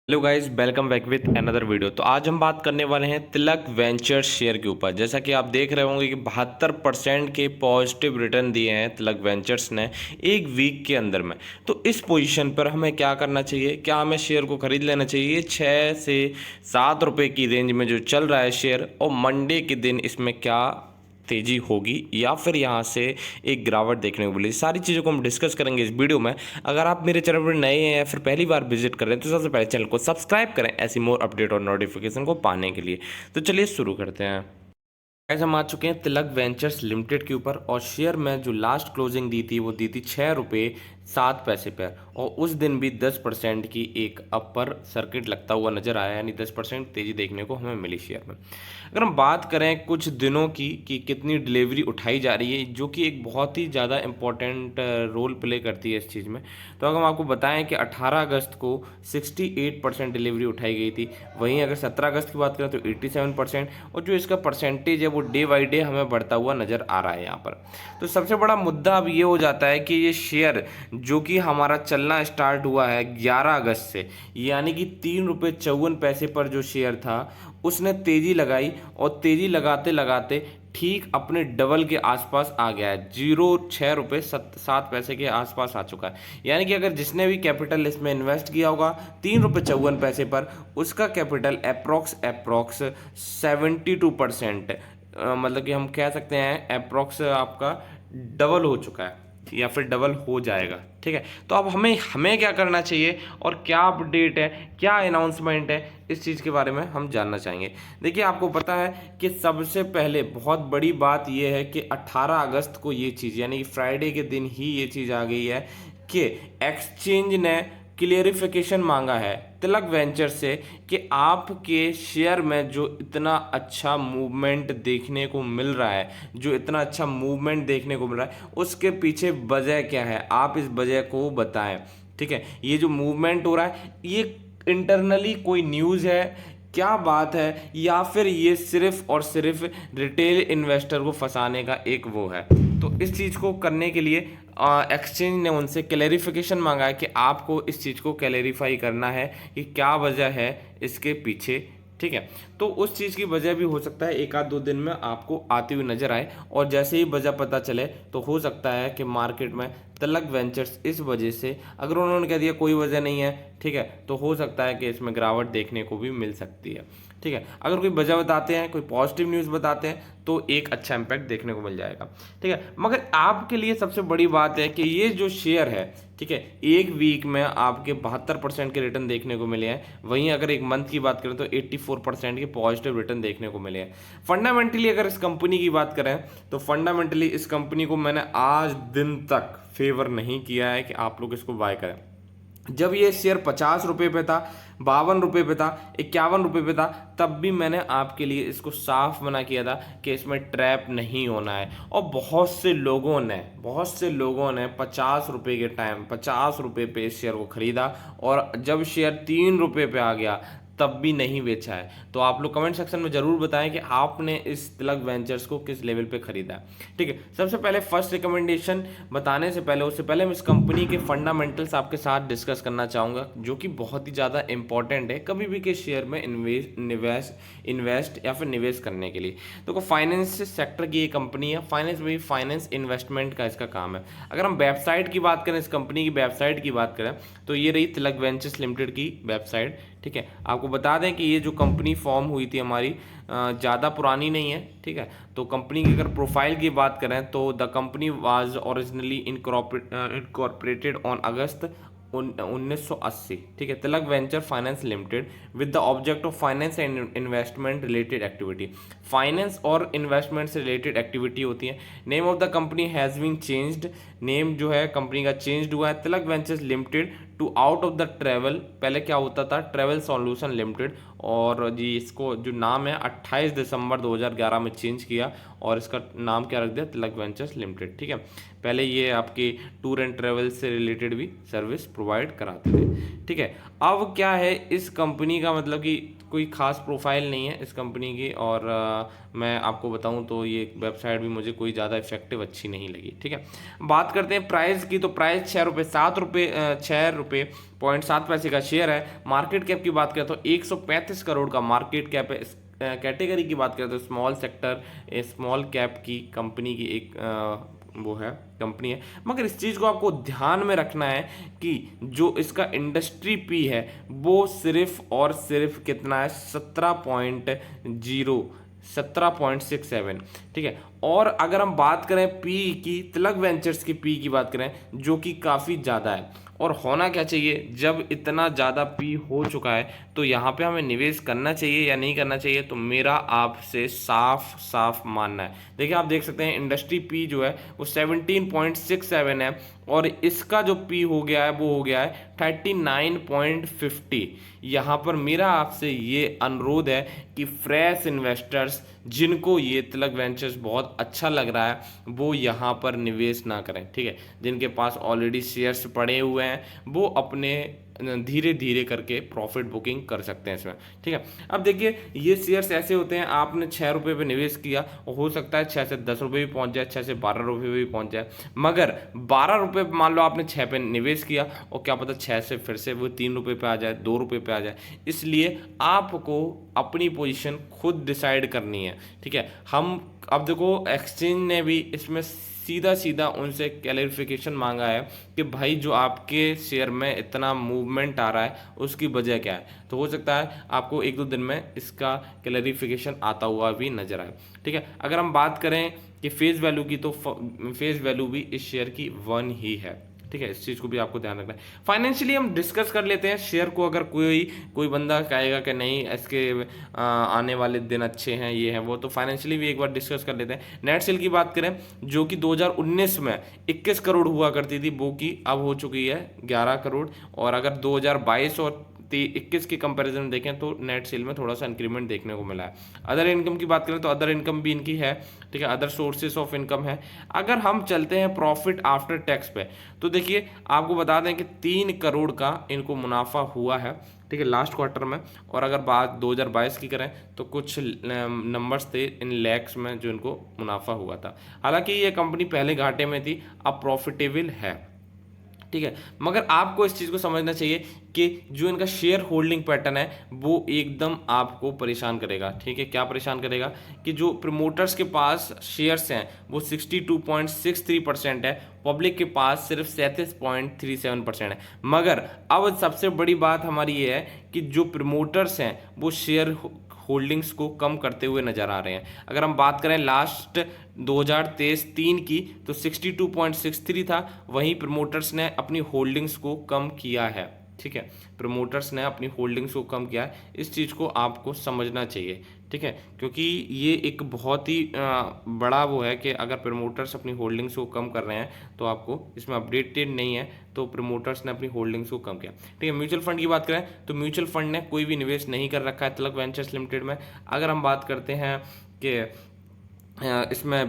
Hello guys, welcome back with another video. तो आज हम बात करने वाले हैं तिलक वेंचर्स शेयर के ऊपर। जैसा कि आप देख रहे होंगे कि 72% के पॉजिटिव रिटर्न दिए हैं तिलक वेंचर्स ने एक वीक के अंदर में। तो इस पोजीशन पर हमें क्या करना चाहिए? क्या हमें शेयर को खरीद लेना चाहिए 6 से 7 रुपए की रेंज में जो चल रहा है शेयर, और मंडे के दिन इसमें क्या तेजी होगी या फिर यहाँ से एक गिरावट देखने को मिली? सारी चीज़ों को हम डिस्कस करेंगे इस वीडियो में। अगर आप मेरे चैनल पर नए हैं या फिर पहली बार विजिट कर रहे हैं तो सबसे पहले चैनल को सब्सक्राइब करें ऐसी मोर अपडेट और नोटिफिकेशन को पाने के लिए। तो चलिए शुरू करते हैं। गाइस, हम आ चुके हैं तिलक वेंचर्स लिमिटेड के ऊपर, और शेयर में जो लास्ट क्लोजिंग दी थी वो दी थी 6 रुपये 7 पैसे पर, और उस दिन भी 10% की एक अपर सर्किट लगता हुआ नजर आया, यानी 10% तेजी देखने को हमें मिली शेयर में। अगर हम बात करें कुछ दिनों की कि कितनी डिलीवरी उठाई जा रही है, जो कि एक बहुत ही ज़्यादा इंपॉर्टेंट रोल प्ले करती है इस चीज़ में। तो अगर हम आपको बताएं कि 18 अगस्त को 68% डिलीवरी उठाई गई थी, वहीं अगर 17 अगस्त की बात करें तो 87%, और जो इसका परसेंटेज है वो डे बाई डे हमें बढ़ता हुआ नज़र आ रहा है यहाँ पर। तो सबसे बड़ा मुद्दा अब ये हो जाता है कि ये शेयर जो कि हमारा चलना स्टार्ट हुआ है 11 अगस्त से, यानी कि 3 रुपये 54 पैसे पर जो शेयर था उसने तेज़ी लगाई, और तेज़ी लगाते लगाते ठीक अपने डबल के आसपास आ गया है। 6 रुपये 7 पैसे के आसपास आ चुका है। यानी कि अगर जिसने भी कैपिटल इसमें इन्वेस्ट किया होगा 3 रुपये 54 पैसे पर, उसका कैपिटल अप्रोक्स 72%, मतलब कि हम कह सकते हैं अप्रोक्स आपका डबल हो चुका है या फिर डबल हो जाएगा। ठीक है, तो अब हमें हमें क्या करना चाहिए और क्या अपडेट है, क्या अनाउंसमेंट है, इस चीज़ के बारे में हम जानना चाहेंगे। देखिए, आपको पता है कि सबसे पहले बहुत बड़ी बात यह है कि 18 अगस्त को ये चीज़, यानी कि फ्राइडे के दिन ही ये चीज़ आ गई है कि एक्सचेंज ने क्लियरिफिकेशन मांगा है तिलक वेंचर से कि आपके शेयर में जो इतना अच्छा मूवमेंट देखने को मिल रहा है, जो इतना अच्छा मूवमेंट देखने को मिल रहा है, उसके पीछे वजह क्या है, आप इस वजह को बताएं। ठीक है, ये जो मूवमेंट हो रहा है ये इंटरनली कोई न्यूज़ है, क्या बात है, या फिर ये सिर्फ और सिर्फ रिटेल इन्वेस्टर को फंसाने का एक वो है? तो इस चीज़ को करने के लिए एक्सचेंज ने उनसे क्लैरिफिकेशन मांगा है कि आपको इस चीज़ को क्लैरिफाई करना है कि क्या वजह है इसके पीछे। ठीक है, तो उस चीज़ की वजह भी हो सकता है एक आध दो दिन में आपको आती हुई नजर आए, और जैसे ही वजह पता चले तो हो सकता है कि मार्केट में तिलक वेंचर्स इस वजह से, अगर उन्होंने कह दिया कोई वजह नहीं है, ठीक है, तो हो सकता है कि इसमें गिरावट देखने को भी मिल सकती है। ठीक है, अगर कोई वजह बताते हैं, कोई पॉजिटिव न्यूज़ बताते हैं तो एक अच्छा इंपैक्ट देखने को मिल जाएगा। ठीक है, मगर आपके लिए सबसे बड़ी बात है कि ये जो शेयर है, ठीक है, एक वीक में आपके 72% के रिटर्न देखने को मिले हैं, वहीं अगर एक मंथ की बात करें तो 84% के पॉजिटिव रिटर्न देखने को मिले हैं। फंडामेंटली अगर इस कंपनी की बात करें तो फंडामेंटली इस कंपनी को मैंने आज दिन तक फेवर नहीं किया है कि आप लोग इसको बाय करें। जब ये शेयर 50 रुपये पे था, 52 रुपये पे था, 51 रुपये पे था, तब भी मैंने आपके लिए इसको साफ मना किया था कि इसमें ट्रैप नहीं होना है। और बहुत से लोगों ने 50 रुपये के टाइम 50 रुपये पे इस शेयर को खरीदा, और जब शेयर 3 रुपये पे आ गया तब भी नहीं बेचा है। तो आप लोग कमेंट सेक्शन में जरूर बताएं कि आपने इस तिलक वेंचर्स को किस लेवल पे खरीदा है। ठीक है, सबसे पहले फर्स्ट रिकमेंडेशन बताने से पहले, उससे पहले मैं इस कंपनी के फंडामेंटल्स आपके साथ डिस्कस करना चाहूँगा, जो कि बहुत ही ज़्यादा इंपॉर्टेंट है कभी भी के शेयर में इन्वेस्ट या फिर निवेश करने के लिए। तो फाइनेंस सेक्टर की ये कंपनी है, फाइनेंस इन्वेस्टमेंट का इसका काम है। अगर हम वेबसाइट की बात करें, इस कंपनी की वेबसाइट की बात करें, तो ये रही तिलक वेंचर्स लिमिटेड की वेबसाइट। ठीक है, आपको बता दें कि ये जो कंपनी फॉर्म हुई थी हमारी ज़्यादा पुरानी नहीं है। ठीक है, तो कंपनी की अगर प्रोफाइल की बात करें तो the company was originally incorporated on August 1980। ठीक है, Tilak venture finance limited with the object of finance and investment related activity. Finance और इन्वेस्टमेंट से रिलेटेड एक्टिविटी होती है। Name of the company has been changed, name जो है company का change हुआ है, Tilak ventures limited to out of the travel. पहले क्या होता था, ट्रेवल सॉल्यूशन लिमिटेड, और जी इसको जो नाम है 28 दिसंबर 2011 में चेंज किया, और इसका नाम क्या रख दिया, तिलक वेंचर्स लिमिटेड। ठीक है, पहले ये आपकी टूर एंड ट्रेवल से रिलेटेड भी सर्विस प्रोवाइड कराते थे। ठीक है, अब क्या है इस कंपनी का मतलब कि कोई खास प्रोफाइल नहीं है इस कंपनी की, और मैं आपको बताऊं तो ये वेबसाइट भी मुझे कोई ज़्यादा इफेक्टिव अच्छी नहीं लगी। ठीक है, बात करते हैं प्राइस की, तो प्राइस 6 रुपये 7 रुपये 6 रुपये 7 पैसे का शेयर है। मार्केट कैप की बात करें तो 135 करोड़ का मार्केट कैप है। कैटेगरी की बात करें तो स्मॉल सेक्टर स्मॉल कैप की कंपनी की एक वो है कंपनी है। मगर इस चीज़ को आपको ध्यान में रखना है कि जो इसका इंडस्ट्री पी है वो सिर्फ और सिर्फ कितना है, 17.67। ठीक है, और अगर हम बात करें पी की, तिलक वेंचर्स की पी की बात करें जो कि काफ़ी ज़्यादा है। और होना क्या चाहिए, जब इतना ज़्यादा पी हो चुका है तो यहाँ पे हमें निवेश करना चाहिए या नहीं करना चाहिए, तो मेरा आपसे साफ साफ मानना है। देखिए, आप देख सकते हैं इंडस्ट्री पी जो है वो 17.67 है, और इसका जो पी हो गया है वो हो गया है 39.50। यहाँ पर मेरा आपसे ये अनुरोध है कि फ्रेश इन्वेस्टर्स जिनको ये तिलक वेंचर्स बहुत अच्छा लग रहा है वो यहाँ पर निवेश ना करें। ठीक है, जिनके पास ऑलरेडी शेयर्स पड़े हुए हैं वो अपने धीरे धीरे करके प्रॉफिट बुकिंग कर सकते हैं इसमें। ठीक है, अब देखिए ये शेयर्स ऐसे होते हैं, आपने 6 रुपये पे निवेश किया, हो सकता है 6 से 10 रुपये भी पहुंच जाए, 6 से 12 रुपये भी पहुंच जाए। मगर 12 रुपये मान लो आपने 6 पे निवेश किया, और क्या पता 6 से फिर से वो 3 रुपये पे आ जाए, 2 रुपये पे आ जाए। इसलिए आपको अपनी पोजीशन खुद डिसाइड करनी है। ठीक है, हम अब देखो एक्सचेंज ने भी इसमें सीधा सीधा उनसे क्लैरिफिकेशन मांगा है कि भाई जो आपके शेयर में इतना मूवमेंट आ रहा है उसकी वजह क्या है। तो हो सकता है आपको 1-2 दिन में इसका क्लैरिफिकेशन आता हुआ भी नजर आए। ठीक है, अगर हम बात करें कि फेस वैल्यू की, तो फेस वैल्यू भी इस शेयर की 1 ही है। ठीक है, इस चीज़ को भी आपको ध्यान रखना है। फाइनेंशियली हम डिस्कस कर लेते हैं शेयर को। अगर कोई बंदा कहेगा कि नहीं इसके आने वाले दिन अच्छे हैं, ये हैं वो, तो फाइनेंशियली भी एक बार डिस्कस कर लेते हैं। नेट सेल की बात करें जो कि 2019 में 21 करोड़ हुआ करती थी, वो की अब हो चुकी है 11 करोड़। और अगर 2022 और 21 के कंपैरिजन में देखें तो नेट सेल में थोड़ा सा इंक्रीमेंट देखने को मिला है। अदर इनकम की बात करें तो अदर इनकम भी इनकी है। ठीक है, अदर सोर्सेस ऑफ इनकम है। अगर हम चलते हैं प्रॉफिट आफ्टर टैक्स पे, तो देखिए आपको बता दें कि 3 करोड़ का इनको मुनाफा हुआ है। ठीक है, लास्ट क्वार्टर में। और अगर बात 2022 की करें तो कुछ नंबर्स थे इन लैक्स में जो इनको मुनाफा हुआ था। हालांकि ये कंपनी पहले घाटे में थी, अब प्रॉफिटेबल है। ठीक है, मगर आपको इस चीज़ को समझना चाहिए कि जो इनका शेयर होल्डिंग पैटर्न है वो एकदम आपको परेशान करेगा। ठीक है, क्या परेशान करेगा कि जो प्रमोटर्स के पास शेयर्स हैं वो 62.63% है, पब्लिक के पास सिर्फ 37.37% है। मगर अब सबसे बड़ी बात हमारी ये है कि जो प्रमोटर्स हैं वो शेयर होल्डिंग्स को कम करते हुए नजर आ रहे हैं। अगर हम बात करें लास्ट 2023-3 की, तो 62.63 था, वहीं प्रमोटर्स ने अपनी होल्डिंग्स को कम किया है। ठीक है, प्रमोटर्स ने अपनी होल्डिंग्स को कम किया है, इस चीज़ को आपको समझना चाहिए। ठीक है, क्योंकि ये एक बहुत ही बड़ा वो है कि अगर प्रमोटर्स अपनी होल्डिंग्स को कम कर रहे हैं तो आपको इसमें अपडेटेड नहीं है, तो प्रमोटर्स ने अपनी होल्डिंग्स को कम किया। ठीक है, म्यूचुअल फंड की बात करें तो म्यूचुअल फंड ने कोई भी निवेश नहीं कर रखा है तिलक वेंचर्स लिमिटेड में। अगर हम बात करते हैं कि इसमें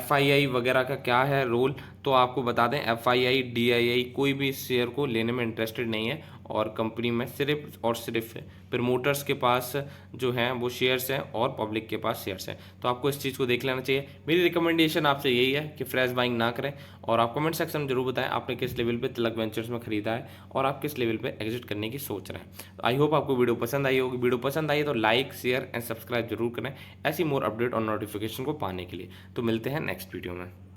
FII वगैरह का क्या है रोल, तो आपको बता दें FII DII कोई भी शेयर को लेने में इंटरेस्टेड नहीं है, और कंपनी में सिर्फ और सिर्फ प्रमोटर्स के पास जो हैं वो शेयर्स हैं और पब्लिक के पास शेयर्स हैं। तो आपको इस चीज़ को देख लेना चाहिए। मेरी रिकमेंडेशन आपसे यही है कि फ्रेश बाइंग ना करें, और आप कमेंट सेक्शन में जरूर बताएं आपने किस लेवल पे तिलक वेंचर्स में खरीदा है और आप किस लेवल पे एग्जिट करने की सोच रहे हैं। आई होप आपको वीडियो पसंद आई होगी। वीडियो पसंद आई तो लाइक शेयर एंड सब्सक्राइब जरूर करें ऐसी मोर अपडेट और नोटिफिकेशन को पाने के लिए। तो मिलते हैं नेक्स्ट वीडियो में।